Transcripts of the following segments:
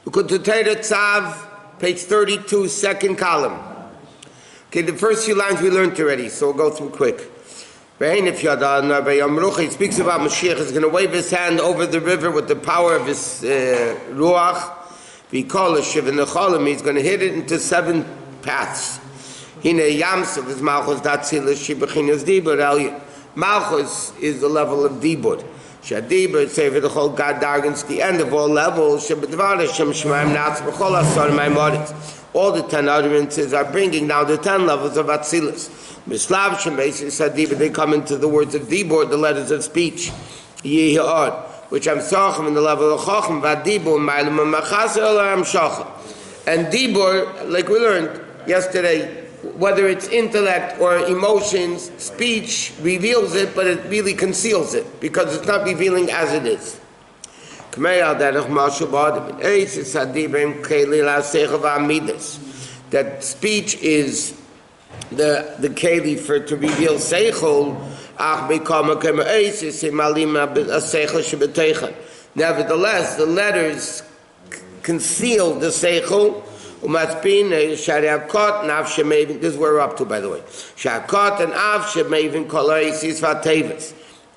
We go to Torah Tzav, page 32, second column. Okay, the first few lines we learned already, so we'll go through quick. He speaks about Moshiach is going to wave his hand over the river with the power of his ruach. He's going to hit it into 7 paths. Malchus is the level of dibur. Shadibur, say for the whole God dargans, the end of all levels. All the 10 utterances are bringing now the 10 levels of Atzilus. They come into the words of dibur, the letters of speech. Which I'm sachem in the level of chacham, vadibur, ma'ilum machasel, I'm shacham. And dibur, like we learned yesterday, whether it's intellect or emotions, speech reveals it, but it really conceals it, because it's not revealing as it is. That speech is the keli for to reveal seichel. Nevertheless, the letters conceal the seichel. This is where we're up to, by the way.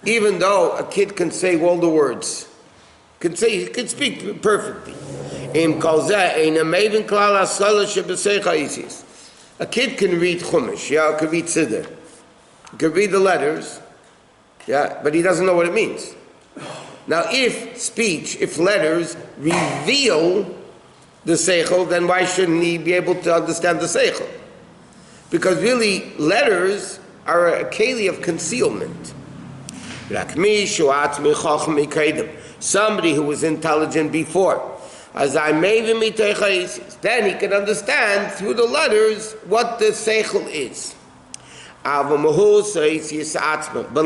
Even though a kid can say all the words, he can speak perfectly. A kid can read Chumash, can read Siddur, can read the letters, but he doesn't know what it means. Now, if letters reveal the seichel, then why shouldn't he be able to understand the seichel? Because really, letters are a keli of concealment. Somebody who was intelligent before, then he can understand through the letters what the seichel is. But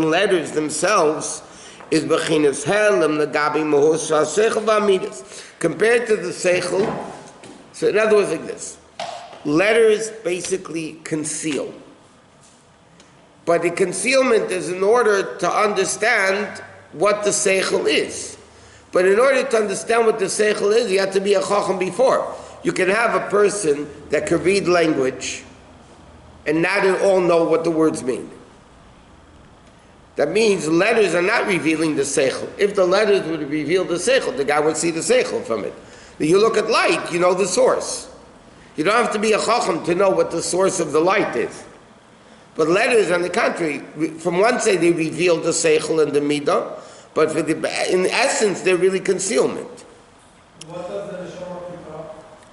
letters themselves is bechinas helam negabi mahus seichel v'amidas. Compared to the seichel, so in other words, like this: letters basically conceal, but the concealment is in order to understand what the seichel is. But in order to understand what the seichel is, you have to be a chacham before. You can have a person that can read language and not at all know what the words mean. That means letters are not revealing the seichel. If the letters would reveal the seichel, the guy would see the seichel from it. You look at light, you know the source. You don't have to be a chacham to know what the source of the light is. But letters, on the contrary, from one side they reveal the seichel and the midah, but in essence they're really concealment. What does the neshama become?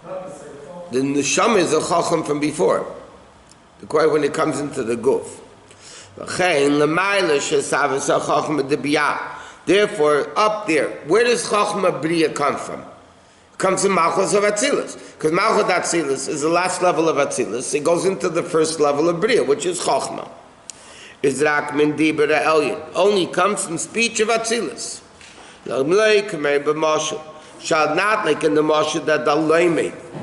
Not the seichel. The neshama is a chacham from before. The quite when it comes into the guf. Therefore, up there, where does Chachma Bria come from? It comes from Malchus of Atzilus. Because Malchus Atzilus is the last level of Atzilus. It goes into the first level of Bria, which is Chachma. Izrak min dibur elyon. Only comes from speech of Atzilus. Shall not like in the Moshe that the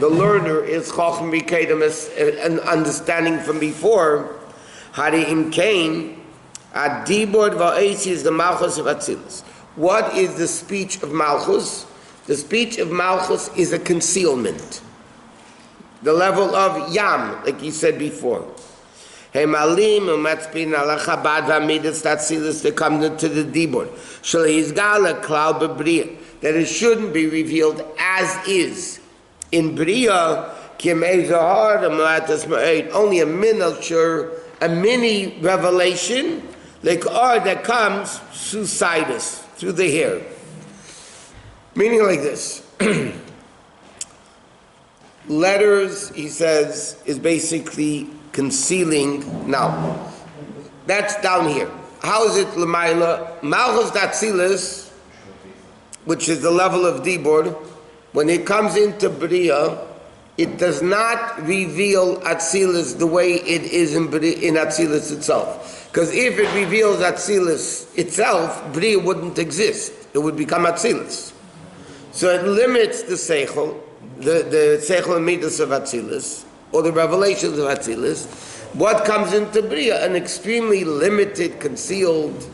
learner is Chachma B'Kedem, an understanding from before. Hari im kain adibur va'esi is the Malchus of Atzilus. What is the speech of Malchus? The speech of Malchus is a concealment. The level of Yam, like he said before. Hemalim u'matzpin ala chabad v'amidas Atzilus to come to the dibur. Shel yizgala klal b'bria, that it shouldn't be revealed as is. In Bria, kimei zahar u'malatas ma'ed, only a miniature, a mini revelation, like that comes through sidus, through the hair. Meaning like this. Letters, he says, is basically concealing. Now, that's down here. How is it Lamaila? Malchus Datzilis, which is the level of Dibur, when it comes into Bria, it does not reveal Atzilus the way it is in Atzilus itself. Because if it reveals Atzilus itself, Bria wouldn't exist. It would become Atzilus. So it limits the Seichel, the Seichel and Midas of Atzilus, or the revelations of Atzilus. What comes into Bria? An extremely limited, concealed,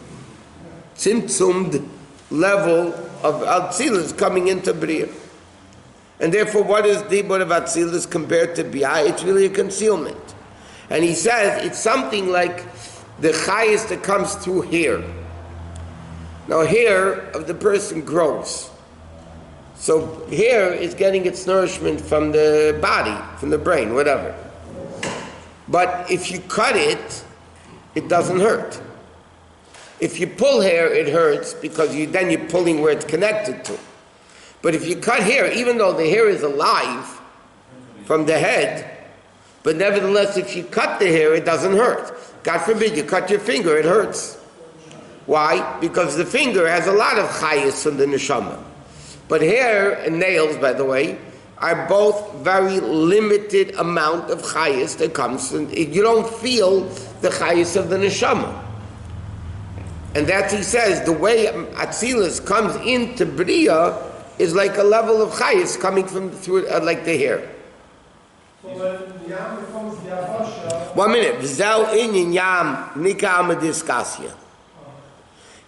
tzimtzumed level of Atzilus coming into Bria. And therefore, what is Dibur of Atzilus compared to Bia? It's really a concealment. And he says it's something like the chayis that comes through hair. Now, hair of the person grows. So hair is getting its nourishment from the body, from the brain, whatever. But if you cut it, it doesn't hurt. If you pull hair, it hurts because then you're pulling where it's connected to. But if you cut hair, even though the hair is alive from the head, but nevertheless, if you cut the hair, it doesn't hurt. God forbid, you cut your finger, it hurts. Why? Because the finger has a lot of chayis from the neshama. But hair and nails, by the way, are both very limited amount of chayis that comes from, you don't feel the chayis of the neshama. And that he says, the way Atzilus comes into Bria is like a level of chayis coming from through like the hair. So when Yam becomes Yavasha, 1 minute. V'zeu inyan Yam nika amadiskasya.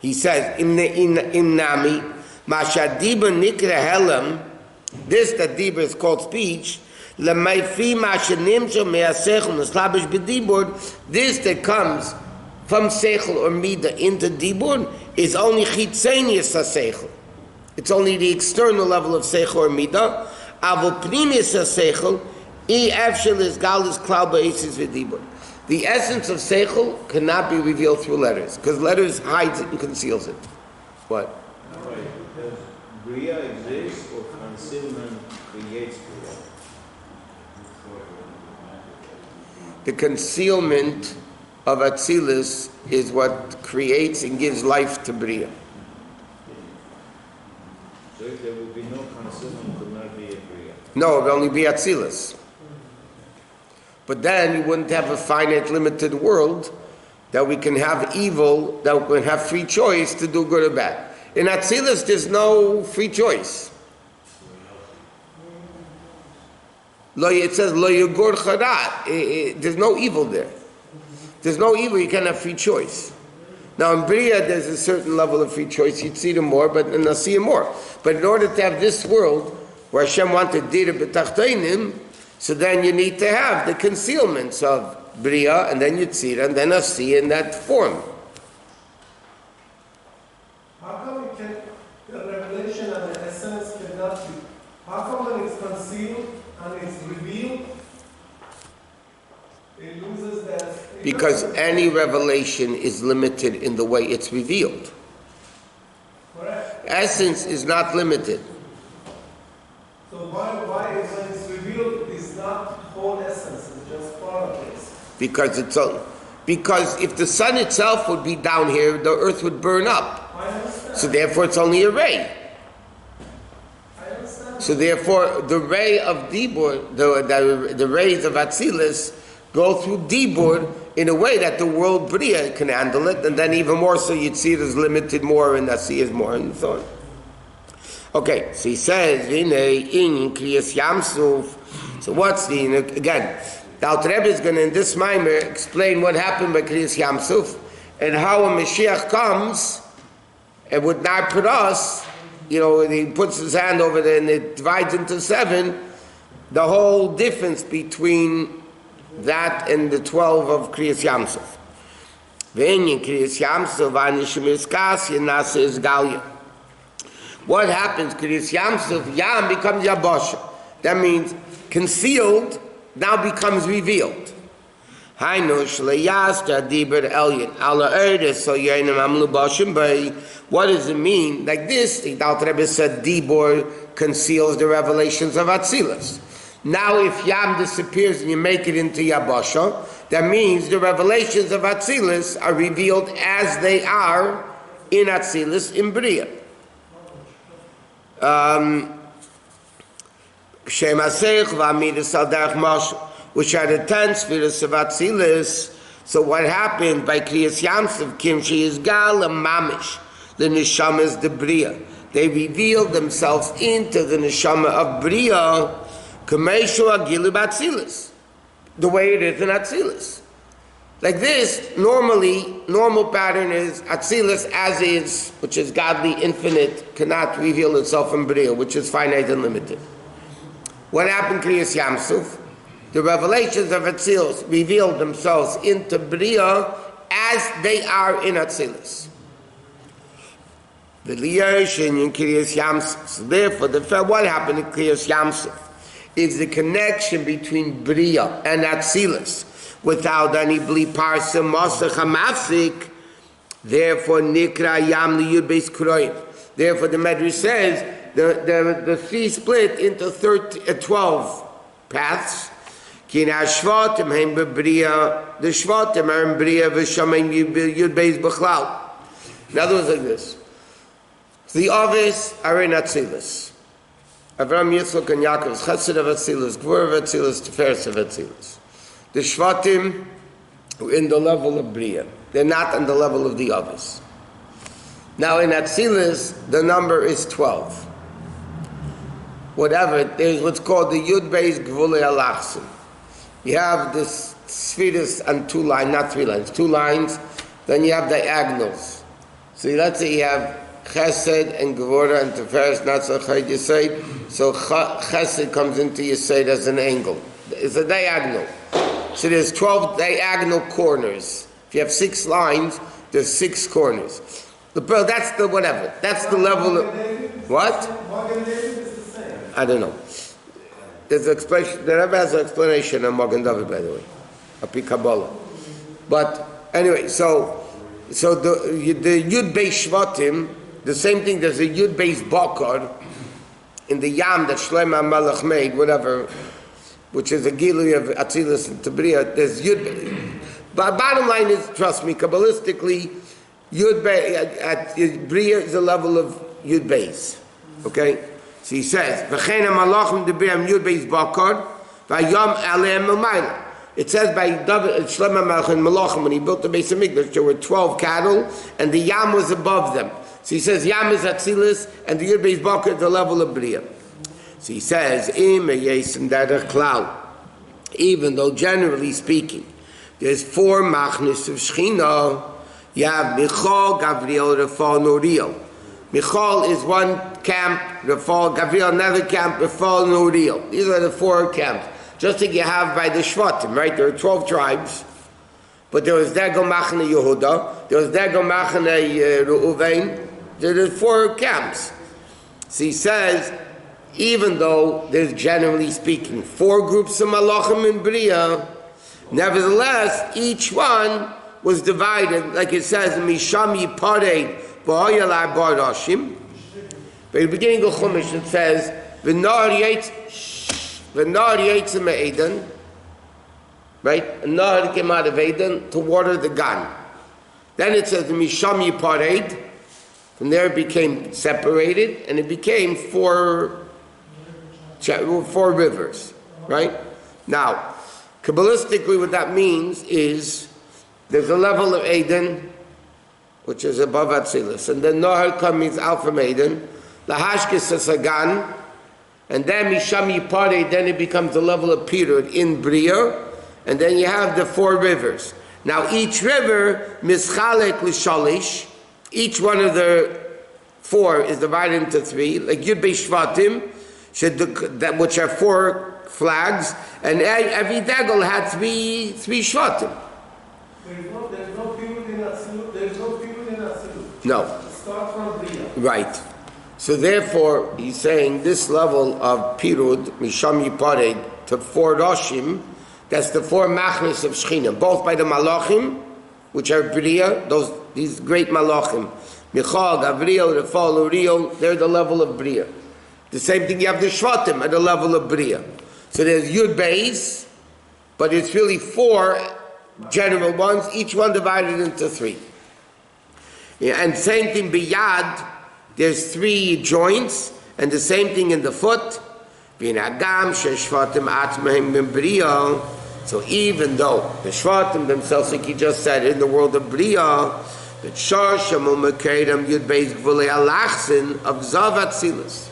He says, in Nami, Masha Diba Nikra Helam, this that Diba is called speech, Lemaifi Masha Nimsha Measechel Neslabish Bedibur, this that comes from Sechel or Mida into Dibur is only Chitzenius HaSechel. It's only the external level of Sechel or Mida. Avo Pnimius HaSechel, I Efshel is Galis Klau Ba'esis V'Dibur. The essence of Seichel cannot be revealed through letters, because letters hides it and conceals it. What? Right. Does Bria exist or concealment creates Bria? The concealment of Atzilus is what creates and gives life to Bria. So if there would be no concealment, could not be a Bria. No, it would only be Atzilus. But then you wouldn't have a finite, limited world that we can have evil, that we can have free choice to do good or bad. In Atzilus, there's no free choice. It says, Lo yugur charat. There's no evil there. There's no evil, you can't have free choice. Now in Bria, there's a certain level of free choice. You'd see them more, but in Nasiya more. But in order to have this world, where Hashem wanted Dira b'tachteinim, so then you need to have the concealments of Bria, and then Yitzira, and then Asiya in that form. how come the revelation and the essence cannot be? How come when it's concealed and it's revealed, it loses that? Because any revelation is limited in the way it's revealed. Correct. Essence is not limited. So why is when it's revealed, it's not whole essence, it's just part of this? Because if the sun itself would be down here, the earth would burn up. I understand. So therefore it's only a ray. I understand. So therefore the ray of Dibur, the rays of Atzilus go through Dibur in a way that the world Bria can handle it, and then even more so you'd see it is limited more and Nasi is more and so on. Okay, so he says, in Kriyas Yamsuf. So what's again, the Alter Rebbe is going to, in this Maamar, explain what happened by Kriyas Yamsuf, and how a Moshiach comes, and with Nar Paras, he puts his hand over there and it divides into 7, the whole difference between that and the 12 of Kriyas Yamsuf. V'inyin Kriyas Yamsuf, v'anishim iskas, yenasa is Galia. What happens? Kriyas Yamsuf, Yam becomes Yabasha. That means concealed now becomes revealed. Hainu shleiyasta dibur elyon ala erdes so yenim amlu bashim bay. What does it mean? Like this, the Alter Rebbe said, Dibur conceals the revelations of Atzilus. Now, if Yam disappears and you make it into Yabasha, that means the revelations of Atzilus are revealed as they are in Atzilus in Bria. Which are the 10 spheres of Atzilus. So what happened by Kriyas Yamsuf, Kimchi is Gal and Mamish, the Neshama is the Bria. They revealed themselves into the Neshama of Bria, Kameshu Agilu Atzilus, the way it is in Atzilus. Like this, normal pattern is Atzilus as is, which is godly, infinite, cannot reveal itself in Bria, which is finite and limited. What happened to Kriyas Yamsuf? The revelations of Atzilus revealed themselves into Bria as they are in Atzilus. So therefore, what happened in Kriyas Yamsuf is the connection between Bria and Atzilus without any bli parsa masach hamafsik. Therefore, nikra yam liyud beis kroim. Therefore, the Medrash says the sea split into 12 paths. Ki na shvatim heim bebria. The shvatim are in Bria v'shamein yud beis b'chlal. In other words, like this. The Avis are in Atzilus. Avram, Yitzchak, and Yaakov is Chesed of Atzilus, Gvur of Atzilus, Tiferes of Atzilus. The Shvatim are in the level of Bria. They're not on the level of the Avis. Now in Atzilus, the number is 12. Whatever, there's what's called the Yud Beis Gvulei Alachsim. You have this Sfiris on 2 lines, not 3 lines, 2 lines, then you have diagonals. So let's say you have Chesed and Gevura and Tiferes, not so Chayid Yisayid. So Chesed comes into Yisayid as an angle. It's a diagonal. So there's 12 diagonal corners. If you have 6 lines, there's 6 corners. That's the whatever. That's the level of... What? I don't know. There's an explanation. The Rabbi has an explanation on Magen David, by the way. Api Kabbalah. But anyway, so the Yud Beis Shvatim, the same thing, there's a Yud Beis Bakar in the Yam that Shlomo HaMelech made, whatever, which is a Gilui of Atzilus and Bria. There's Yud Beis. But bottom line is, trust me, Kabbalistically, Yud Beis, Bria is the level of Yud Beis. Okay? So he says, V'chein HaMalachim Debiram Yud Beis Bakar, V'yam Aleim Umayla. It says by David, Shlomo HaMelech and Malachim, when he built the Beis HaMikdash, there were 12 cattle, and the Yam was above them. So he says, Yam is Atzilus, and the Yud Beis Bakar is the level of Bria. So he says, even though generally speaking, there's 4 machnis of Shechina, you have Michal, Gavriel, Rafal, Nuriel. Michal is one camp, Rafal, Gavriel another camp, Rafal, Nuriel. These are the 4 camps. Just like you have by the Shvatim, right? There are 12 tribes, but there was Degel Machane Yehuda, there was Degel Machane Reuven. There are 4 camps. So he says, even though there's generally speaking 4 groups of Malachim in Bria, nevertheless, each one was divided, like it says, Misham Yipared Ba'ayalai Barashim. But at the beginning of Chumash it says, V'nar Yitzim Eden, right? A Nahar came out of Eden to water the Gan. Then it says, Misham Yipared. From there it became separated, and it became 4 rivers, right? Now, Kabbalistically, what that means is there's a level of Eden, which is above Atzilus, and then Nahar comes out from Eden, the Hashkes is a Gan, and then Misham Yiparei, then it becomes the level of Pirud in Bria, and then you have the 4 rivers. Now each river, Mischalek L'Shalish, each one of the 4 is divided into 3, like Yud Beis Shvatim, which are 4 flags, and every degel had 3 Shvatim. There's no period in Atzilus. There's no period in Atzilus. No. Start from Bria. Right. So therefore, he's saying this level of Pirud, Misham Yipared, to 4 Roshim, that's the 4 machnes of Shechina, both by the Malachim, which are Bria, these great Malachim, Michal, Gavriel, Rafal, Uriel, they're the level of Bria. The same thing, you have the Shvatim at the level of Bria. So there's Yud Beis, but it's really 4 general ones, each one divided into 3. Yeah, and same thing, Biyad, there's 3 joints, and the same thing in the foot. So even though the Shvatim themselves, like he just said, in the world of Bria, the Shasham U'Mekedam Yud Beis Gvulei Alachsin of Zav Atzilus.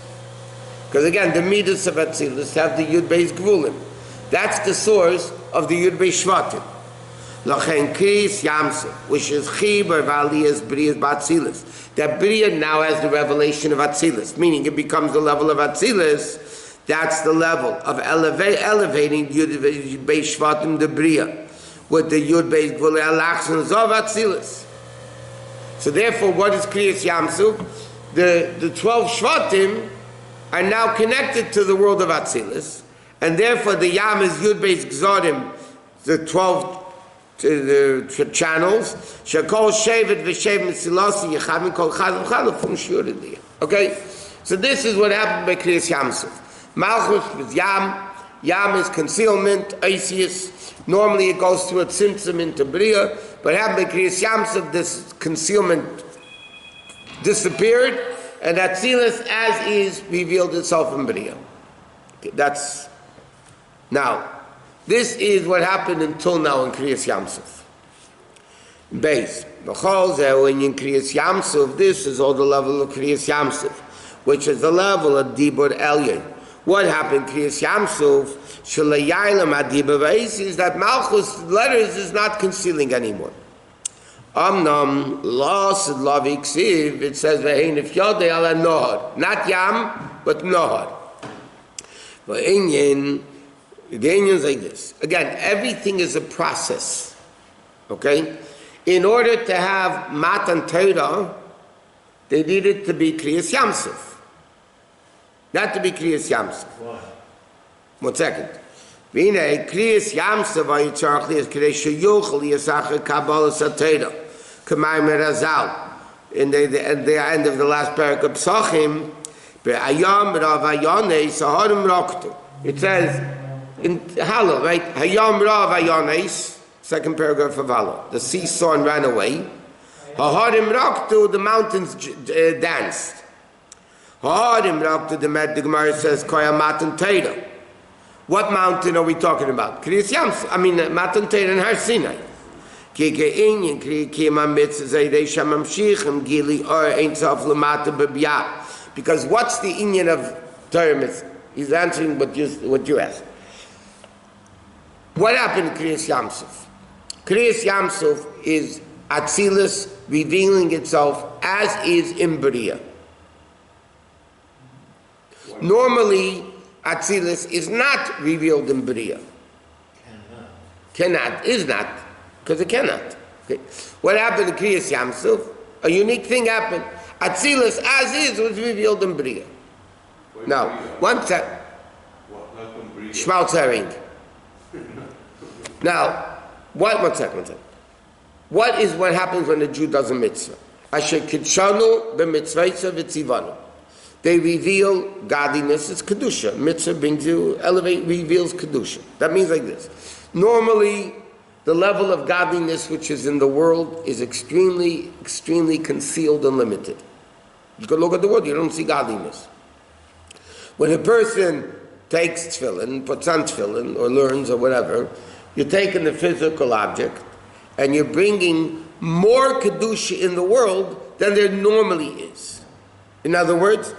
Because again, the Midas of Atzilus have the Yud Beis Gvulim. That's the source of the Yud Beis Shvatim. Lachen Kris Yamsef, which is Chibar Valias Brias Batzilus. That Bria now has the revelation of Atzilus, meaning it becomes the level of Atzilus. That's the level of elevating Yud Beis Shvatim the Bria with the Yud Beis Gvulei Alachson Zov Atzilus. So therefore, what is Kriyas Yamsuf? The 12 Shvatim are now connected to the world of Atzilus, and therefore the Yam is Yud Beis Gzorim, the 12 channels. Shekol Shevet v'Shevet Mitzilasi Yechavim Kol Chad v'Chad from Shuridi. Okay, so this is what happened by Kriyas Yamsuf. Malchus was Yam. Yam is concealment, Isis. Normally it goes through a tzimtzum into Bria, but happened by Kriyas Yamsuf, this concealment disappeared, and Atzilus as is revealed itself in Bria. Okay, that's now. This is what happened until now in Kriyas Yamsuf. Base. B'chol zeh in Kriyas Yamsuf, this is all the level of Kriyas Yamsuf, which is the level of Dibur Elyon. What happened in Kriyas Yamsuf, Shalayaylam Adibur V'Eis, is that Malchus letters is not concealing anymore. Amnam Los Laviksiv, it says V'Hein if Yodei Ala Nohar, not Yam, but Nohar. V'Inyin, the Inyan is like this. Again, everything is a process. Okay? In order to have Matan Torah, they needed to be Kriyas Yamsuf. Not to be Kriyas Yamsuf. Why? 1 second. V'inei Kriyas Yamsuf v'yitzarach li es k'dei sheyuchel yisachar Kabbalah Satera k'mayim Razal. In the end of the last parak of Pesachim, be'ayam rav ayonei saharim roktu. It says in Hallel, right? Hayam rav ayones, second paragraph of Hallel. The sea saw and ran away. Haharim roktu, the mountains danced. Haharim roktu, the Gemara says koya matan teira. What mountain are we talking about? Kriyas Yamsuf. I mean Matan Teira and Har Sinai. Ki ge'inyin kriyas mitzvah zaydei shamamshichim gili or ein sof lamata b'biyah. Because what's the inyan of Torah mitzvah? He's answering what you asked. What happened to Kriyas Yamsuf? Kriyas Yamsuf is Atzilus revealing itself as is in Bria. Normally, Atzilus is not revealed in Bria. Cannot, is not, because it cannot. Okay. What happened to Kriyas Yamsuf? A unique thing happened. Atzilus as is was revealed in Bria. Now, one second. Schmaltz herring. Now, one second. What happens when a Jew does a mitzvah? Asher kitshanu b'mitzvaysa v'tzivanu. They reveal godliness, it's kedusha. Mitzvah reveals kedusha. That means like this. Normally, the level of godliness which is in the world is extremely, extremely concealed and limited. You can look at the world, you don't see godliness. When a person takes tefillin, puts on tefillin, or learns, or whatever, you're taking the physical object, and you're bringing more kedusha in the world than there normally is. In other words,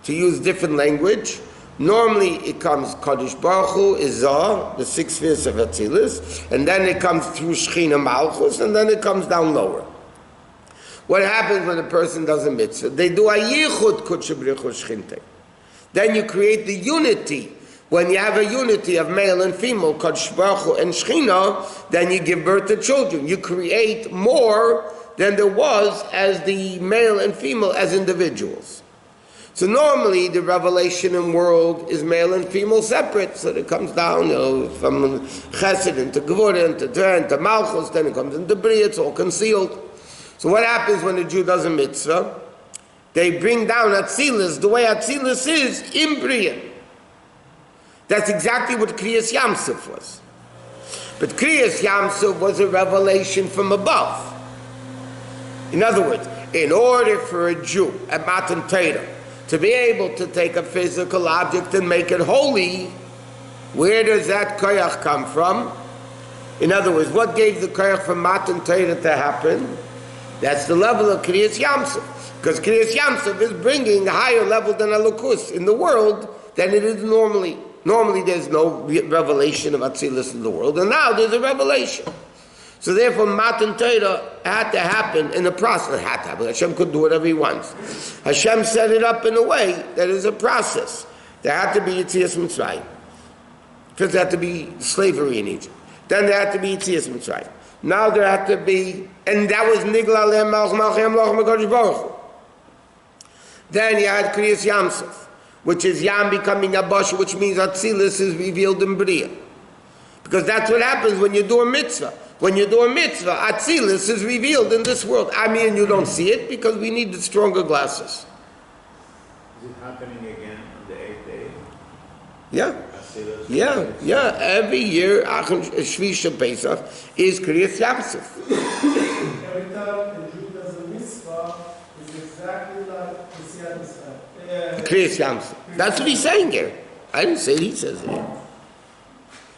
to use different language, normally it comes Kodesh Baruch Hu, Izah, the 6 spheres of Atzilus, and then it comes through Shechina Malchus, and then it comes down lower. What happens when a person does a mitzvah? They do a yichud kudsha b'richu shchinte. Then you create the unity. When you have a unity of male and female, Kodesh Baruch Hu and Shechina, then you give birth to children. You create more than there was as the male and female as individuals. So normally the revelation in world is male and female separate. So it comes down, from Chesed into Gevurah into Torah into Malchus, then it comes into Bria, it's all concealed. So what happens when a Jew does a mitzvah? They bring down Atzilus, the way Atzilus is in Bria. That's exactly what Kriyas Yamsuf was. But Kriyas Yamsuf was a revelation from above. In other words, in order for a Jew, a Matan Torah, to be able to take a physical object and make it holy, where does that koyach come from? In other words, what gave the koyach from Matan Torah to happen? That's the level of Kriyas Yamsuf. Because Kriyas Yamsuf is bringing a higher level than Elokus in the world than it is normally. Normally there's no revelation of Atzilus in the world, and now there's a revelation. So therefore, Matan Torah had to happen in the process. It had to happen. Hashem could do whatever He wants. Hashem set it up in a way that is a process. There had to be Yetzias Mitzrayim. First there had to be slavery in Egypt. Then there had to be Yetzias Mitzrayim. Now there had to be, and that was Nigla Lehem Malchem Lochem HaKadosh Baruch Hu. Then you had Kriyas Yamsuf, which is Yam becoming a Bosh, which means Atzilus is revealed in Bria. Because that's what happens when you do a mitzvah. When you do a mitzvah, Atzilus is revealed in this world. I mean, you don't see it because we need the stronger glasses. Is it happening again on the 8th day? Yeah. Atzilus? Yeah. Every year, Shvii Pesach is Kriyas Yamsuf. Every time the Jew does a mitzvah, it's exactly like Kriyas Mitzvah. Kriyas Yamsuf. That's what he's saying here. I didn't say it, he says it here.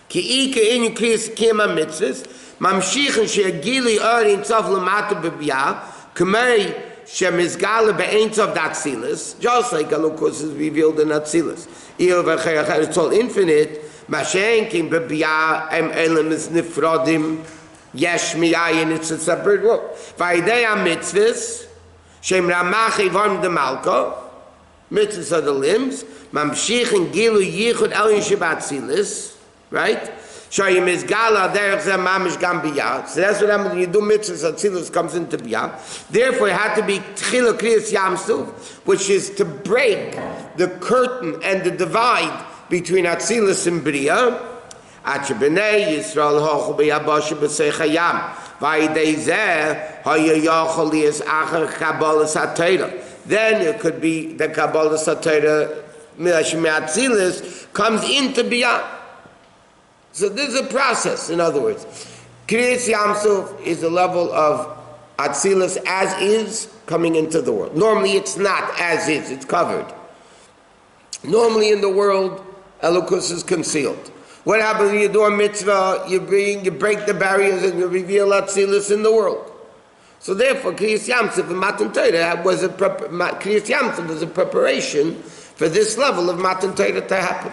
Ki'i ke'in Kriyas Kiyama Mitzvahs, Mamshichen she'agili in Tzof Lamata B'Biyah, K'mei she'mizgala be'ein Tzof D'Atzilus, just like Elokus is revealed in Atzilus. It's all infinite. Mashen Kim B'Biyah Em Elam is Nifrodim Yesh Mi'ayin, it's a separate world. V'ayidei HaMitzvahs Shem Ramach Ivan de Malko, mitzvahs are the limbs, Mamshichen Gilu Yichud Elin Shabbat right? Shayim is Gala Derech Zeh Mamish Gam Biyah. So that's what happens when you do mitzvahs, Atzilus comes into Biyah. Therefore, it had to be Tchila Kriyas Yamsuf, which is to break the curtain and the divide between Atzilus and Bria. Atche B'nei Yisrael Hochu B'Yabashu B'Sei Chayam. V'ayidei Zeh Haya Yachol Liyas Acher Kabbalas HaTorah. Then it could be the Kabbalas HaTorah Atzilus comes into Biyah. So this is a process, in other words. Kriyas Yamsuf is the level of Atzilus as is coming into the world. Normally it's not as is, it's covered. Normally in the world, Elokus is concealed. What happens when you do a mitzvah, you break the barriers and you reveal Atzilus in the world. So therefore, Kriyas Yamsuf and Matan Torah was Kriyas Yamsuf was a preparation for this level of Matan Torah to happen.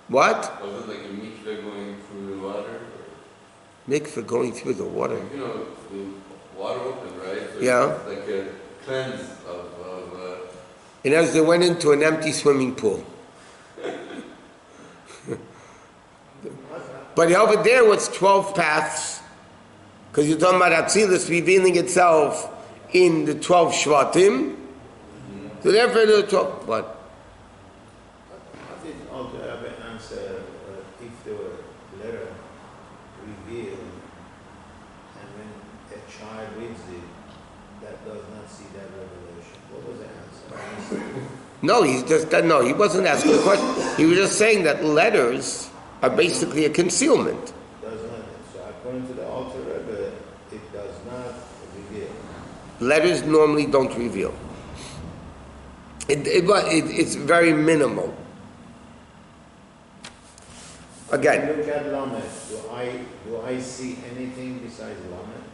What? Was it like a mikveh going through the water? Mikveh going through the water. You know, the water open, right? So Yeah. It's like a cleanse of And as they went into an empty swimming pool. But over there was 12 paths, because you're talking about Atzilus revealing itself in the 12 Shvatim. So therefore there are 12. What? How did all the Rabbi answer if the letter revealed and when a child reads it, that does not see that revelation? What was the answer? No, he wasn't asking a question. He was just saying that letters are basically a concealment. Does not. So according to the Alter Rebbe, it does not reveal. Letters normally don't reveal. It's very minimal. Again, Look at Lamed. Do I see anything besides Lamed?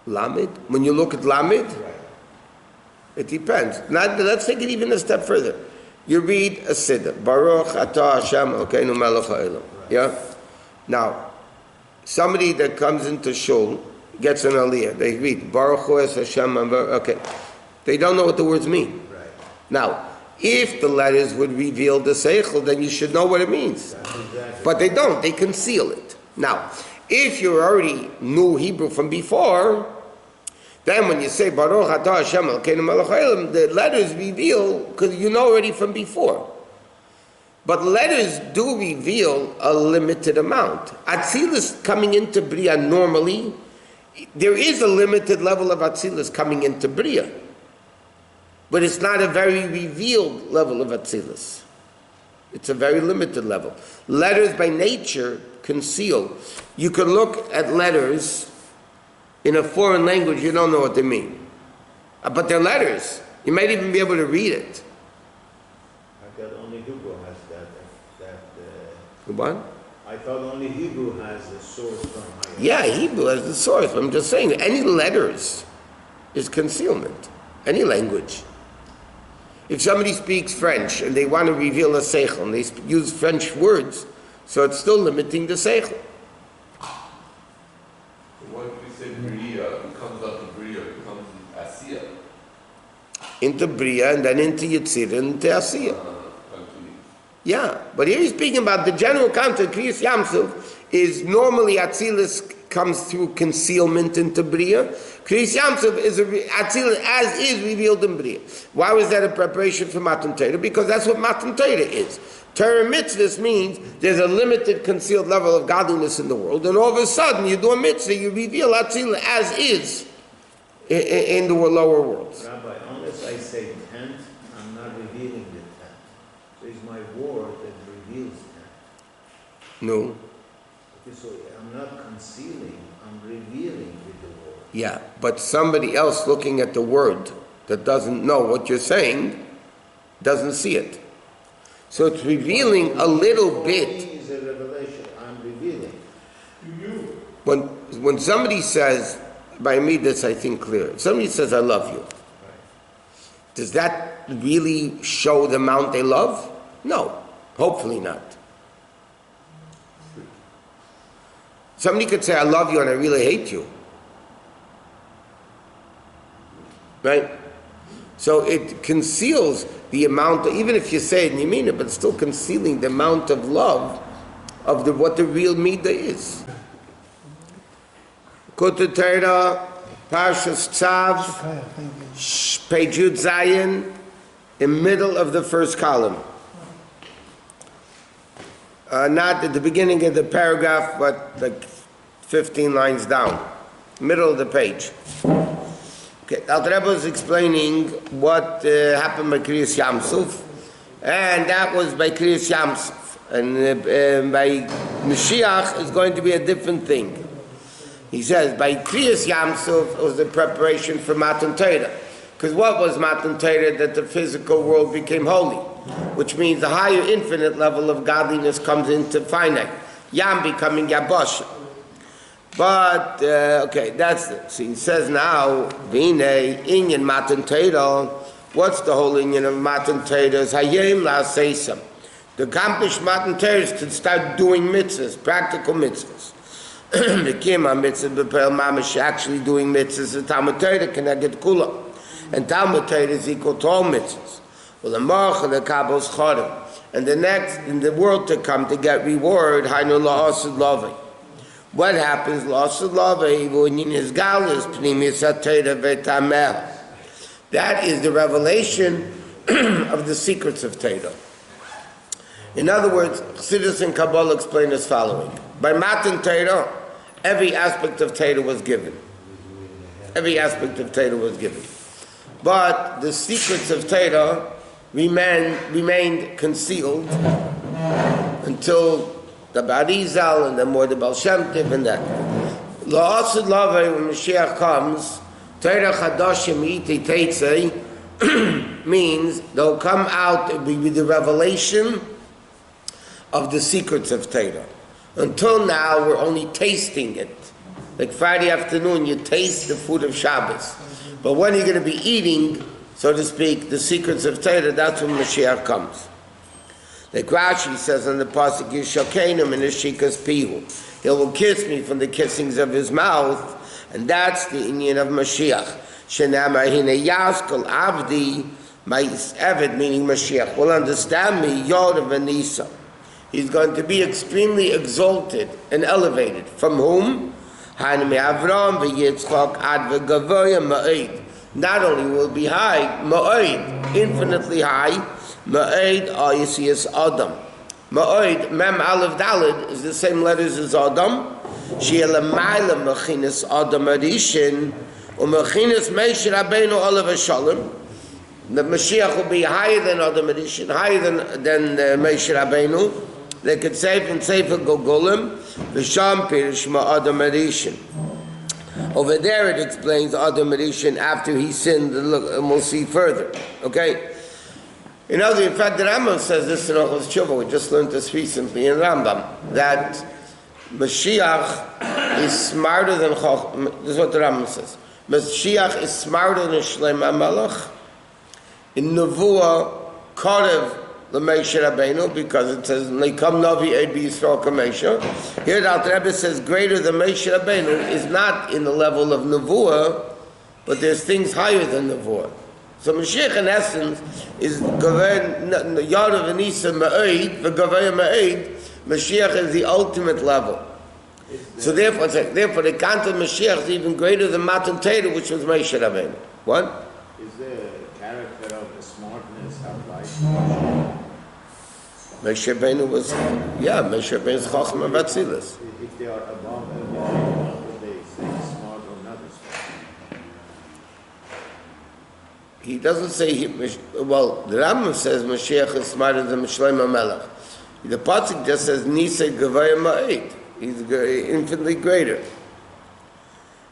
Lamed. When you look at Lamed, Right. it depends. Now, let's take it even a step further. You read a siddur, Baruch Atah Hashem Elokeinu Melech Haolam. Yeah. Now, somebody that comes into shul gets an aliyah. They read Baruch Hu Es Hashem. Okay, they don't know what the words mean. Right. Now, if the letters would reveal the seichel, then you should know what it means. That's exactly. But they don't. They conceal it. Now, if you already knew Hebrew from before, then when you say Baruch Atah Hashem Elokeinu Melech Haolam, the letters reveal because you know already from before. But letters do reveal a limited amount. Atzilus coming into Bria normally, there is a limited level of Atzilus coming into Bria. But it's not a very revealed level of Atzilus. It's a very limited level. Letters by nature conceal. You can look at letters in a foreign language, you don't know what they mean. But they're letters. You might even be able to read it. I thought only Hebrew has What? I thought only Hebrew has the source from higher. Yeah, Hebrew has the source. I'm just saying, any letters is concealment. Any language. If somebody speaks French and they want to reveal a seichel and they use French words, so it's still limiting the seichel. what if we say Bria, it comes out of Bria, it becomes Asiya. into Bria, and then into Yitzir, and into Asiyah. Yeah, but here he's speaking about the general concept. Kriyas Yamsuf is normally Atzilus comes through concealment into Bria. Kriyas Yamsuf is Atzilus as is revealed in Bria. Why was that a preparation for Matan Torah? Because that's what Matan Torah is. Torah mitzvahs means there's a limited concealed level of godliness in the world, and all of a sudden you do a mitzvah, you reveal Atzilus as is in the lower worlds. Rabbi, unless I say tent, I'm not revealing the tent. So it's my word that reveals tent. No. Okay, so I'm not concealing, I'm revealing with the word. Yeah, but somebody else looking at the word that doesn't know what you're saying doesn't see it. So it's revealing a little bit. Is a revelation. I'm revealing. To you. When somebody says, by me this I think clear, if somebody says I love you, does that really show the amount they love? No, hopefully not. Somebody could say I love you and I really hate you. Right? So it conceals the amount, even if you say it and you mean it, but it's still concealing the amount of love of what the real midah is. Kutei Torah, Parshas Tzav, page Yud Zayin, in middle of the first column. Not at the beginning of the paragraph, but like 15 lines down. Middle of the page. Okay, Alter Rebbe is explaining what happened by Kriyas Yamsuf, and that was by Kriyas Yamsuf. And by Moshiach is going to be a different thing. He says, by Kriyas Yamsuf was the preparation for Matan Torah. Because what was Matan Torah? That the physical world became holy, which means the higher infinite level of godliness comes into finite. Yam becoming Yabosha. But, okay, that's it. So he says now, Vine, Inyan Matan Torah, what's the whole Inyan of Matan Torah? Is Hayem La Seisam. To accomplish Matan Torah is to start doing mitzvahs, practical mitzvahs. The Kima mitzvah, Bepel Mamish, actually doing mitzvahs, the Talmud Torah can get kula. And Talmud Torah is equal to all mitzvahs. Well, the March and the Kabbal's Chodim. And the next, in the world to come to get reward, Hainu La'asud Lovei. What happens? That is the revelation of the secrets of Torah. In other words, Chassidus and Kabbalah explain as following. By Matan Torah, every aspect of Torah was given. Every aspect of Torah was given. But the secrets of Torah remained concealed until the Barizal, and then more the Baal Shem Tov, and that. La'asid Lavei, when Mashiach comes, Torah Chadashim Iti Teitzei, means they'll come out with the revelation of the secrets of Torah. Until now, we're only tasting it. Like Friday afternoon, you taste the food of Shabbos. But when you're going to be eating, so to speak, the secrets of Torah, that's when Mashiach comes. Like Rashi says on the pasuk, Yishakenim in Shikas Pihu. He will kiss me from the kissings of his mouth, and that's the Inyan of Mashiach. Shenamar hine yaskol avdi, my Eved, meaning Mashiach, will understand me, Yod Vanisa. He's going to be extremely exalted and elevated. From whom? Hanami Avram v'Yitzchak ad v'Gavoya ma'id. Not only will be high, ma'id, infinitely high, Ma'id Ayisias Adam. Ma'id, Mem Aleph Dalid, is the same letters as Adam. She'elamayla Mechinas Adam Arishin, U'Mechinas Moshe Rabbeinu Olav Shalom. The Mashiach will be higher than Adam Arishin, higher than Moshe Rabbeinu. They could say from Sefer Gogolim, V'Sham Pirish Ma'adam Arishin. Over there it explains Adam Arishin after he sinned, and we'll see further. Okay? In fact, the Rambam says this in Ochos Tshuva. We just learned this recently in Rambam, that Mashiach is smarter than Chacham. This is what the Rambam says. Mashiach is smarter than Shlomo HaMelech. In Nevuah, Korev l'Moshe Rabbeinu, because it says, Lekam Navi Eid B'Yisrael Kamesha. Here the Alter Rebbe says, greater than Moshe Rabbeinu is not in the level of Nevuah, but there's things higher than Nevuah. So Mashiach in essence is Yadav Anisa Ma'id, the Gavaya Ma'id. Mashiach is the ultimate level. So therefore the count of Mashiach is even greater than Matan Torah, which was Moshe Rabbeinu. What? Is the character of the smartness applied? Moshe Rabbeinu was, Moshe Rabbeinu is Chacham and Batzilus. If they are above everything, would they say smart or not smart? He doesn't say, the Rambam says Mashiach is smarter than Shlomo Melech. The Pasuk just says, Nisa Gavaya Ma'id. He's infinitely greater.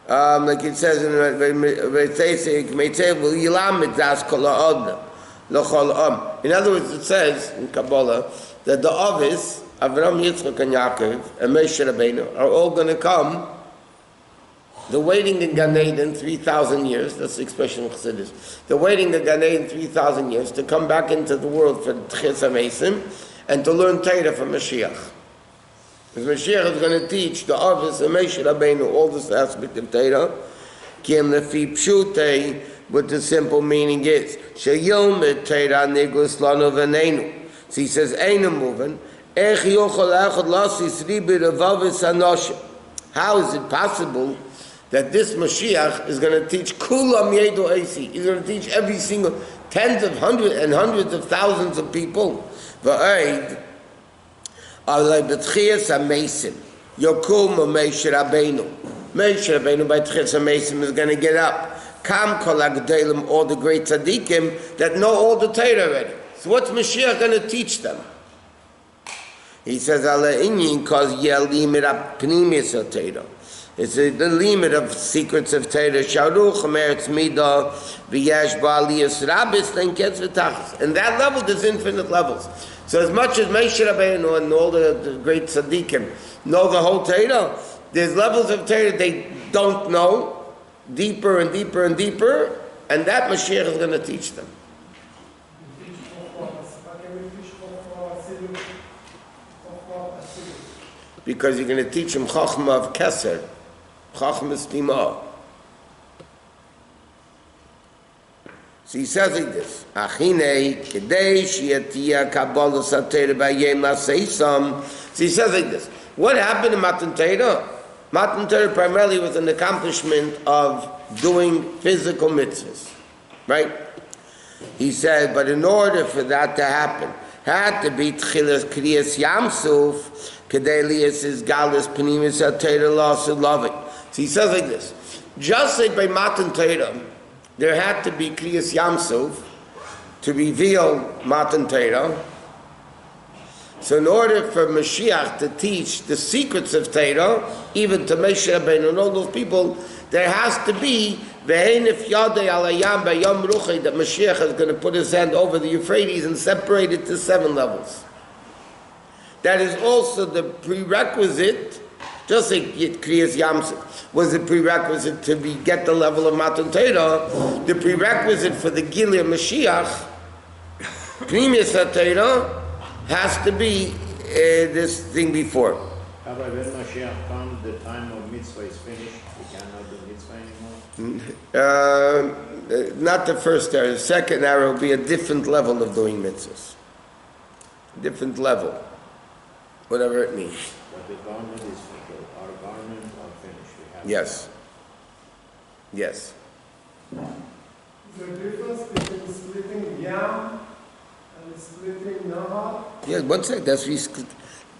Like it says in in other words, it says in Kabbalah that the Avis, Avraham, Yitzchak, and Yaakov, and Moshe Rabbeinu are all going to come. They're waiting in Gan Eden 3,000 years. That's the expression of Chassidus. They're waiting in Gan Eden 3,000 years to come back into the world for Tchias HaMesim and to learn Torah from Mashiach. Because Mashiach is going to teach the Avis and Moshe Rabbeinu all this aspect of Torah. Kim lefi pshutei, what the simple meaning is. Sheyilmed Torah nigus lanu v'neinu. So he says, Einu moving. Ech yochol echad lasis ribi revavis hanoshim. How is it possible that this Moshiach is going to teach kulam yedo eisi? He's going to teach every single tens of hundreds and hundreds of thousands of people. V'oid alei b'tchias ha-mesim yokum Moshe Rabbeinu. Moshe Rabbeinu by tchias ha-mesim is going to get up. Kam kol ha'gedolim, all the great tzaddikim that know all the Torah already. So what's Mashiach going to teach them? He says, "Ala inyin kol yelim pnimis ha-Torah." It's the limit of secrets of Torah. Sharuch meretz midah v'yesh ba'aliyas rabbis lenketz v'tachas. And that level, there's infinite levels. So as much as Moshe Rabbeinu and all the great tzaddikim know the whole Torah, there's levels of Torah they don't know, deeper and deeper and deeper, and that Mashiach is going to teach them. Because you're going to teach them Chachma of Keser, Chachma Stima. So he says like this, Achine kedei shiatia kabbalah satera b'yem laseisam. So he says like this, what happened in Matan Torah? Matan Torah primarily was an accomplishment of doing physical mitzvahs, right? He said, but in order for that to happen, had to be tchilas kriyas yamsuf, kedei liyas is galus panimis ha-Torah lasu loving. So he says like this, just like by Matan Torah, there had to be kriyas yamsuf to reveal Matan Torah. So in order for Mashiach to teach the secrets of Torah, even to Moshe Rabbeinu and all those people, there has to be v'heinif yadei alayam b'yom ruchei, that Mashiach is going to put his hand over the Euphrates and separate it to 7 levels. That is also the prerequisite, just like Kriyas Yamsuf was the prerequisite to get the level of Matan Torah, the prerequisite for the Gilead Mashiach, Pnimis HaTorah, has to be this thing before. Rabbi, when Mashiach comes, the time of mitzvah is finished. We cannot do mitzvah anymore. Not the first arrow. The second arrow will be a different level of doing mitzvahs. Different level. Whatever it means. But the garment is fulfilled. Our garments are finished. We have Yes. Yes. The difference between splitting Yam and splitting Nahar. Yeah, one second.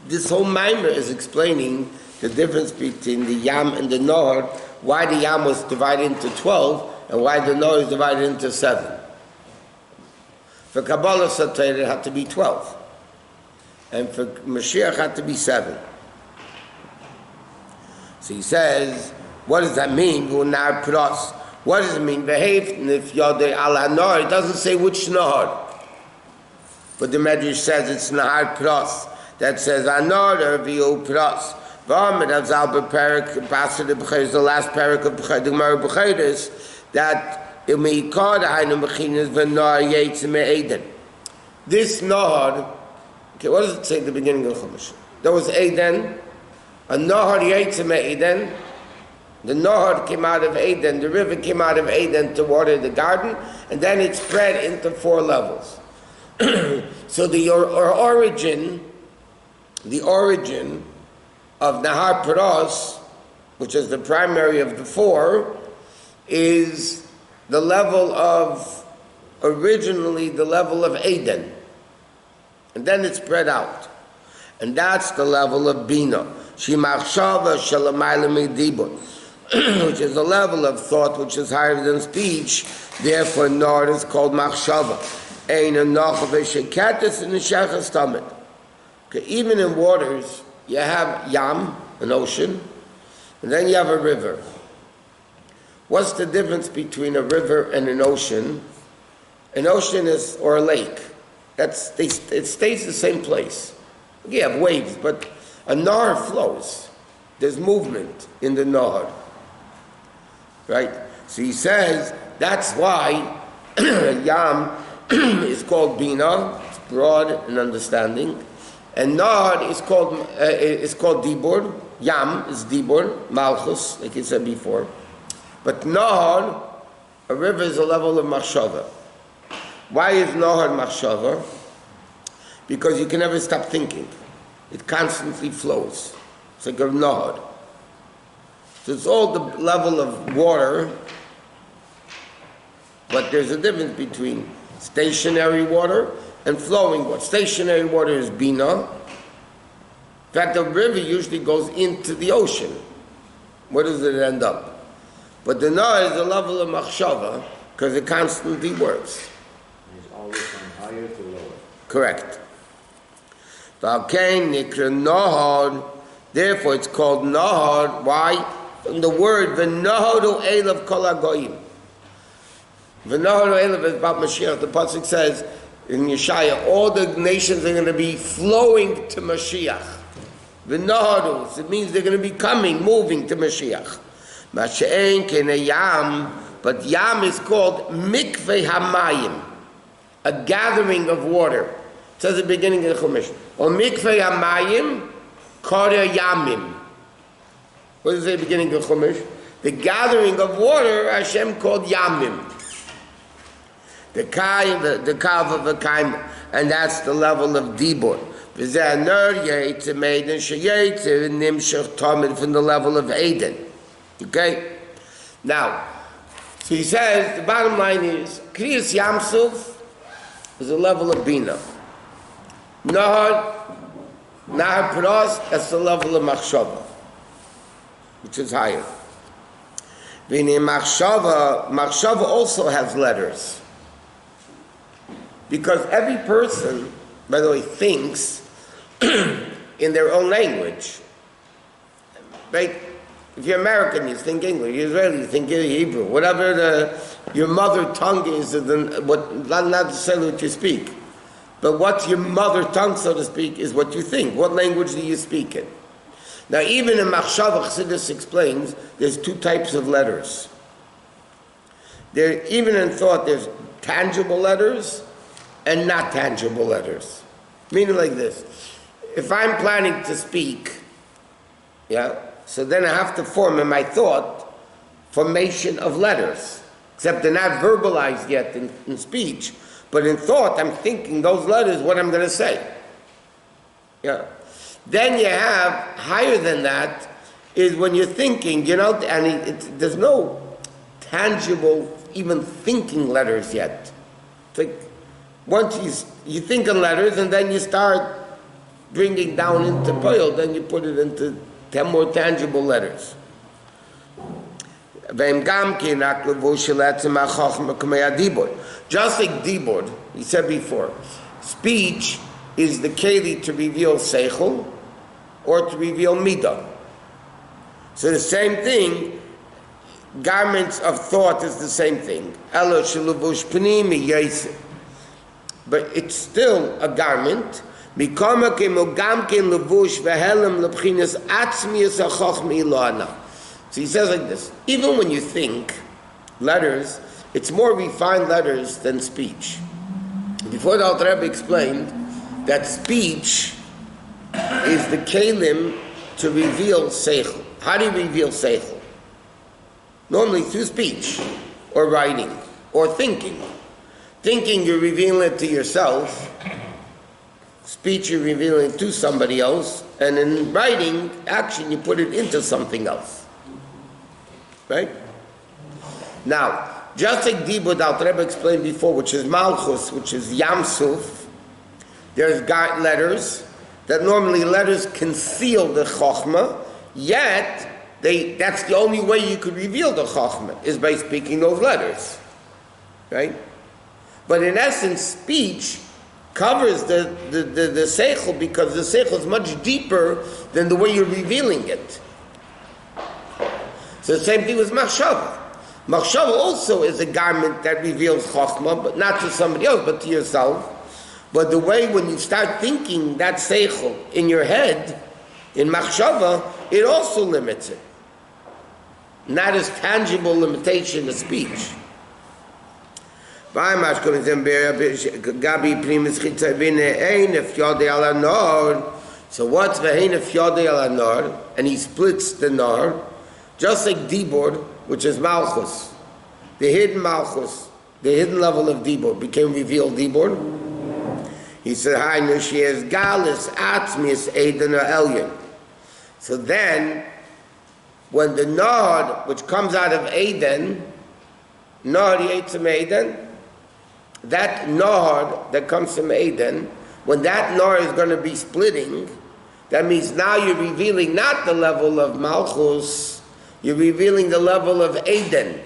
This whole Maamar is explaining the difference between the Yam and the Nahar, why the Yam was divided into 12, and why the Nahar is divided into 7. For Kabbalah Satayr, it had to be 12. And for Mashiach, it had to be 7. So he says, what does that mean? What does it mean? It doesn't say which Nahar. But the Medrash says it's Nahar Pros. That says Anor Reviu Pros. V'Amid Avzal B'Perik Pasuk B'Cheres, the last parak of the Gemara B'Cheres, that Meikar Ha'inu B'Chinas V'Nor Yetz Me'Eden. This Nahar, okay, what does it say at the beginning of the Chumash? There was Eden, a Nahar Yetz Me'Eden, The Nahar came out of Eden, the river came out of Eden to water the garden, and then it spread into 4 levels. So the origin of Nahar Paros, which is the primary of the 4, is originally the level of Eden. And then it spread out. And that's the level of Bina. Shimachshava shalamayla midibur, which is a level of thought which is higher than speech. Therefore, Nord is called Machshava. Ein a Nachav sheketes in the Shechas Tamid. Okay, even in waters, you have Yam, an ocean, and then you have a river. What's the difference between a river and an ocean? An ocean is, or a lake, it stays the same place. You have waves, but a Nahar flows. There's movement in the Nahar. Right? So he says, that's why Yam is called Bina, it's broad in understanding, and Nahar is called Dibur. Yam is Dibur, Malchus, like he said before. But Nahar, a river, is a level of Machshava. Why is Nahar Machshava? Because you can never stop thinking. It constantly flows. It's like a Nahar. So it's all the level of water, but there's a difference between stationary water and flowing water. Stationary water is Bina. In fact, the river usually goes into the ocean. Where does it end up? But the Nahar is a level of Machshava because it constantly works. It's always from higher to lower. Correct. Therefore, it's called Nahar. Why? From the word V'naharu Elav Kol HaGoyim. V'naharu Elav is about Mashiach. The Pesach says in Yeshaya, all the nations are going to be flowing to Mashiach. V'naharu, it means they're going to be coming, moving to Mashiach. Masha'en Kene Yam, but Yam is called Mikveh HaMayim, a gathering of water. It says at the beginning of the Chumash, O Mikveh HaMayim Kore Yamim. What does it say at the beginning of the Chumash? The gathering of water, Hashem called Yamim. The Kav of the Kaim, and that's the level of Dibur. From the level of Eden. Okay? Now, so he says, the bottom line is, Kriyas Yamsuf is a level of Bina. Nahar Paras, that's the level of Machshava, which is higher. Machshava also has letters. Because every person, by the way, thinks in their own language. Right? If you're American, you think English. You're Israeli, you think Hebrew. Whatever your mother tongue is, not necessarily what you speak. But what your mother tongue, so to speak, is what you think. What language do you speak in? Now, even in Machshava, Chassidus explains, there's 2 types of letters. Even in thought, there's tangible letters and not tangible letters. Meaning like this. If I'm planning to speak, so then I have to form in my thought formation of letters. Except they're not verbalized yet in speech. But in thought, I'm thinking those letters, what I'm going to say. Then you have, higher than that, is when you're thinking, and there's no tangible, even thinking letters yet. It's like, once you think in letters, and then you start bringing down into Poil, then you put it into 10 more tangible letters. Just like Dibur, he said before, speech is the keli to reveal seichel or to reveal midah. So the same thing, garments of thought is the same thing. Elo shelavush pnimi yosef. But it's still a garment. Mikama kemogam ken levush vehelem lebchinas atzmius hachochma ilana. So he says like this, even when you think letters, it's more refined letters than speech. Before the Alter Rebbe explained that speech is the kelim to reveal seichel. How do you reveal seichel? Normally through speech, or writing, or thinking. Thinking, you're revealing it to yourself. Speech, you're revealing it to somebody else. And in writing, action, you put it into something else. Right? Now, just like Dibur that Rebbe explained before, which is Malchus, which is Yamsuf, there's letters, that normally letters conceal the Chochmah, yet that's the only way you could reveal the Chochmah, is by speaking those letters. Right? But in essence, speech covers the Seichel, because the Seichel is much deeper than the way you're revealing it. So the same thing with Machshava. Machshava also is a garment that reveals Chochmah, but not to somebody else, but to yourself. But the way when you start thinking that Seichel in your head, in Machshava, it also limits it. Not as tangible limitation as speech. So what's V'hein if Yodei ala Nor? And he splits the Nor, just like Dibur, which is Malchus. The hidden Malchus, the hidden level of Dibur, became revealed Dibur. He said, Hainu she is Galis Atzmis Eden or Elyon. So then, when the Nor, which comes out of Eden, Nor Yetzim Eden, that Nor that comes from Eden, when that Nor is going to be splitting, that means now you're revealing not the level of Malchus, you're revealing the level of Eden.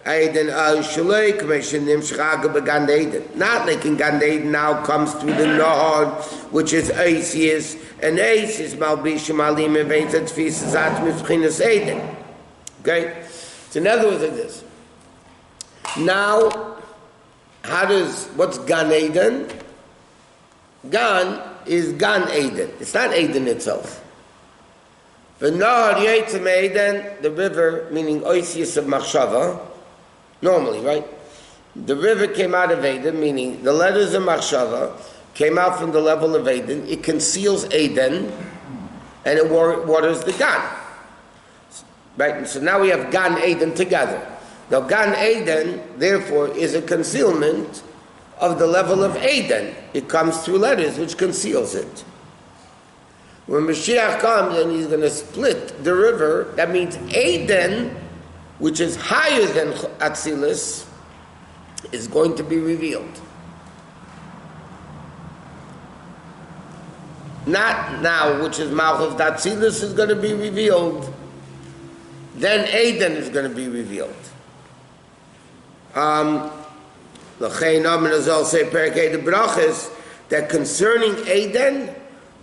Eden al-Shalei, not like in Gan Eden now comes through the Nor, which is Eisius, and Eisius Malbishim Alim Event and Tfisas Atmis B'chinas Eden. Okay? So in other words, like this. Now, what's Gan Eden? Gan is Gan Eden. It's not Eden itself. The Nahar Yetzim Eden, the river, meaning Oisius of Machshava, normally, right? The river came out of Eden, meaning the letters of Machshava came out from the level of Eden. It conceals Eden, and it waters the Gan. Right? And so now we have Gan Eden together. Now, Gan Eden, therefore, is a concealment of the level of Eden. It comes through letters, which conceals it. When Moshiach comes and he's going to split the river, that means Eden, which is higher than Atzilus, is going to be revealed. Not now, which is Malchus, Atzilus is going to be revealed. Then Eden is going to be revealed. L'chein Amen Azal say Perkei the Brachas that concerning Eden,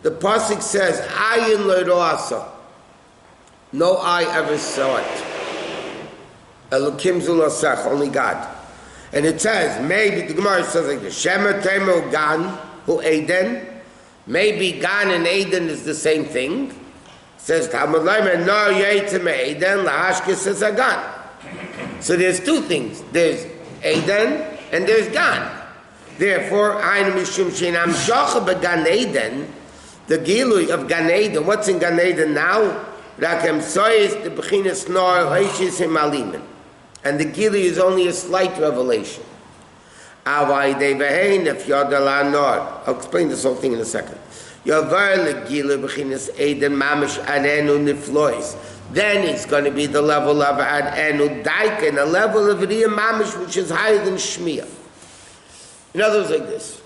the pasuk says Ayin lo roasa, no eye ever saw it. Elokim zulasach, only God. And it says maybe the Gemara says like the Shemer Temo Gan who Eden, maybe Gan and Eden is the same thing. It says Talmud Leimer no Yetzim Eden lahashkes is a Gan. So there's two things. There's Eden and there's Gan. Therefore, Ein Mishum Shinam Shocha Began Eden, the Gilui of Gan Eden. What's in Gan Eden now? Rakem Soyes the Bechinas Nor Hoishis Himalimen. And the Gilui is only a slight revelation. Avai De Behein if Yodala Nor. I'll explain this whole thing in a second. Yovar Le Gilui Bechinas Eden Mamish Arenu Niflois. Then it's going to be the level of Anu Daika, and a level of Riyah Mamish, which is higher than Shmiya. In other words, like this.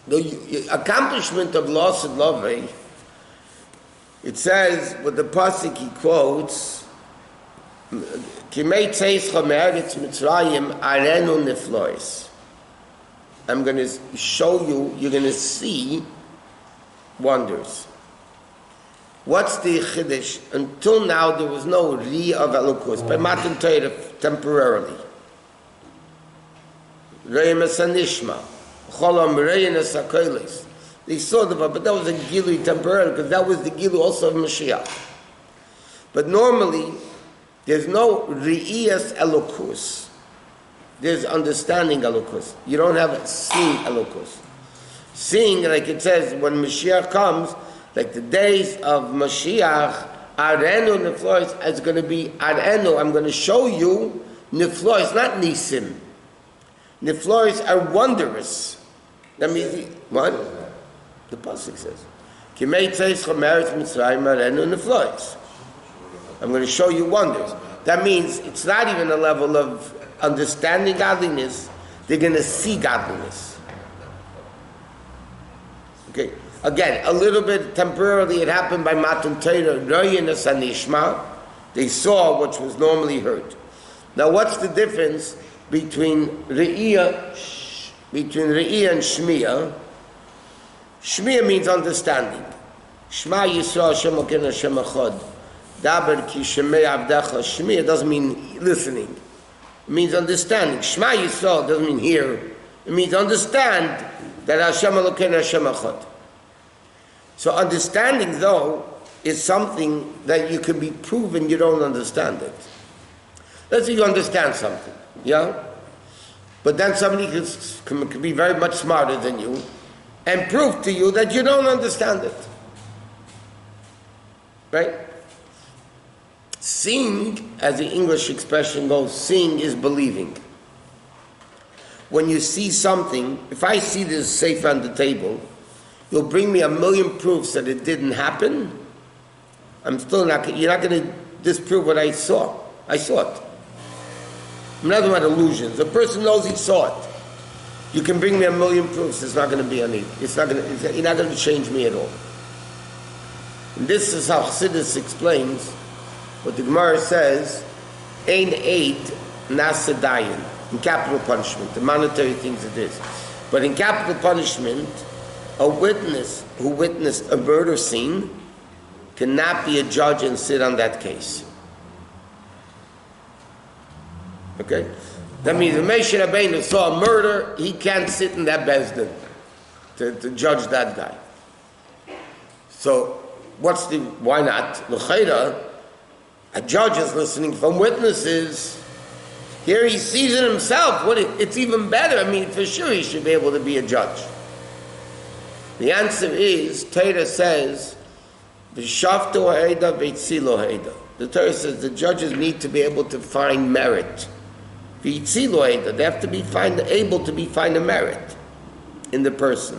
The accomplishment of Los and Lovei, it says, with the pasuk he quotes, Kimei Tzeis Chomeretz Mitzrayim Arenu Niflois. I'm going to show you, you're going to see wonders. What's the Chiddush? Until now, there was no Ri of Elokus, by Matan Torah temporarily. Re'im Esanishma, Cholam Re'in Esakoilis. They saw the, but that was a Gilui temporarily, because that was the Gilui also of Moshiach. But normally, there's no Re'iyas Elokus. There's understanding Elokus. You don't have seeing Elokus. Seeing, like it says, when Mashiach comes, like the days of Moshiach Arenu niflois is going to be arenu. I'm going to show you niflois, not nisim. Niflois are wondrous. That means what? The pasuk says, "Kimei tzeis chomeres mitzrayim arenu niflois." I'm going to show you wonders. That means it's not even a level of understanding godliness. They're going to see godliness. Okay. Again, a little bit temporarily, it happened by Matan Torah, Royenes Anishma. They saw what was normally heard. Now, what's the difference between Re'iyah and Shmiya? Shmiya means understanding. Shema Yisrael Hashem Elokeinu Hashem Echad. Daber ki shemei avdecha. Shmiya doesn't mean listening. It means understanding. Shema Yisrael doesn't mean hear. It means understand that Hashem Elokeinu Hashem Echad. So understanding, though, is something that you can be proven you don't understand it. Let's say you understand something, yeah? But then somebody can be very much smarter than you and prove to you that you don't understand it. Right? Seeing, as the English expression goes, seeing is believing. When you see something, if I see this safe on the table, you'll bring me 1,000,000 proofs that it didn't happen. You're not going to disprove what I saw. I saw it. I'm not talking about illusions. A person knows he saw it. You can bring me 1,000,000 proofs. It's not going to be any. You're not going to change me at all. And this is how Chassidus explains what the Gemara says: "Ein eid nasa dayan." In capital punishment, the monetary things it is, but in capital punishment, a witness who witnessed a murder scene cannot be a judge and sit on that case. Okay? That means if Moshe Rabbeinu saw a murder, he can't sit in that bezdin to judge that guy. So, why not? L'chayra, a judge is listening from witnesses. Here he sees it himself. It's even better. I mean, for sure he should be able to be a judge. The answer is, Torah says, "V'shavtu ha'eda v'yitzilo ha'eda." The Torah says the judges need to be able to find merit. V'yitzilo ha'eda. They have to be able to find a merit in the person.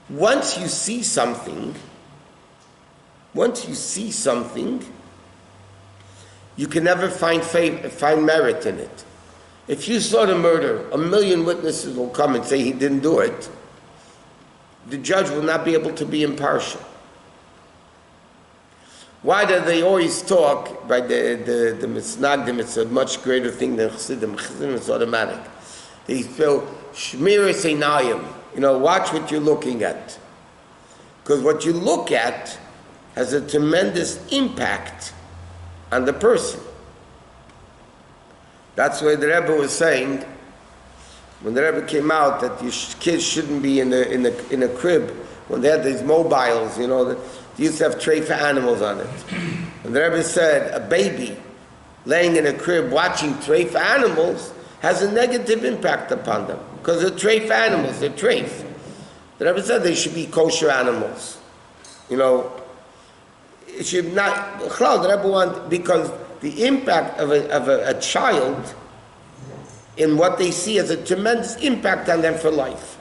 Once you see something, you can never find merit in it. If you saw the murder, 1,000,000 witnesses will come and say he didn't do it. The judge will not be able to be impartial. Why do they always talk by the Misnagdim? It's a much greater thing than Chassidim. Chassidim is automatic. They feel Shmiras Einayim. Watch what you're looking at. Because what you look at has a tremendous impact on the person. That's why the Rebbe was saying, when the Rebbe came out, that your kids shouldn't be in a crib. When they had these mobiles, they used to have tray for animals on it. And the Rebbe said, a baby laying in a crib watching tray for animals has a negative impact upon them. Because they're tray for animals, they're trays. The Rebbe said they should be kosher animals. It should not, the Rebbe wanted, because the impact of a child in what they see has a tremendous impact on them for life.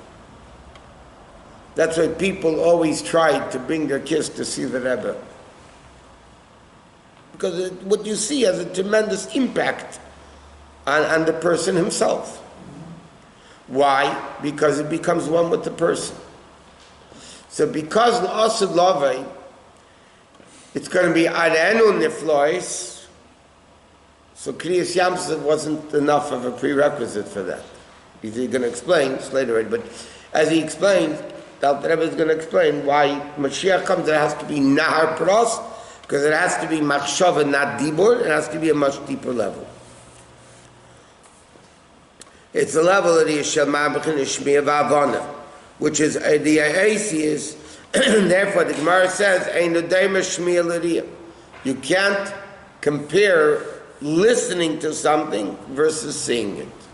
That's why people always try to bring their kids to see the Rebbe. Because what you see has a tremendous impact on the person himself. Why? Because it becomes one with the person. So because l'asud lavei, it's going to be arenu niflois. So Kriyas Yamsuf wasn't enough of a prerequisite for that. He's going to explain it's later, but as he explains, the Rebbe is going to explain why Moshiach comes. It has to be nahar pros, because it has to be machshava, not dibur. It has to be a much deeper level. It's the level of the Shel Ma'abachin Shmiya V'Avana, which is the AC is. Therefore, the Gemara says, "Ein Nodayma Shmiya L'Riyah." You can't compare listening to something versus seeing it.